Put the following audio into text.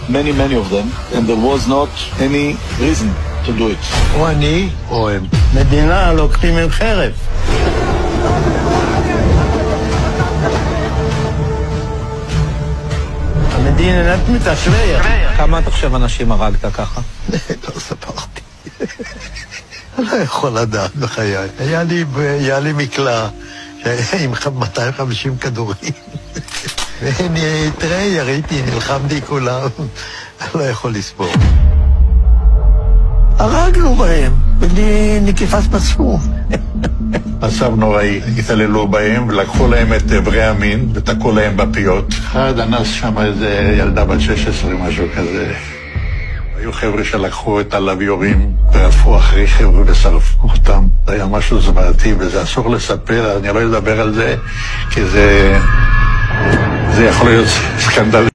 many of them, and there was not any reason to do it. או אני או הם. מדינה לוקחים עם חרב. המדינה מתשווה. כמה אתה חושב אנשים הרגת ככה? לא ספרתי. אני לא יכול לדעת בחיי. היה לי מקלע עם 250 כדורים. תראה, יריתי, נלחמתי כולם. אני לא יכול לספור. הרגנו בהם, בלי נקיפת מצפון. מצב נוראי, התעללו בהם ולקחו להם את איברי המין ותקעו להם בפיות. אחד אנס שם איזה ילדה בת 16, משהו כזה. היו חבר'ה שלקחו את הלוויורים ורדפו אחרי חבר'ה ושרפו אותם. זה היה משהו זוועתי וזה אסור לספר, אני לא אדבר על זה, כי זה יכול להיות סקנדל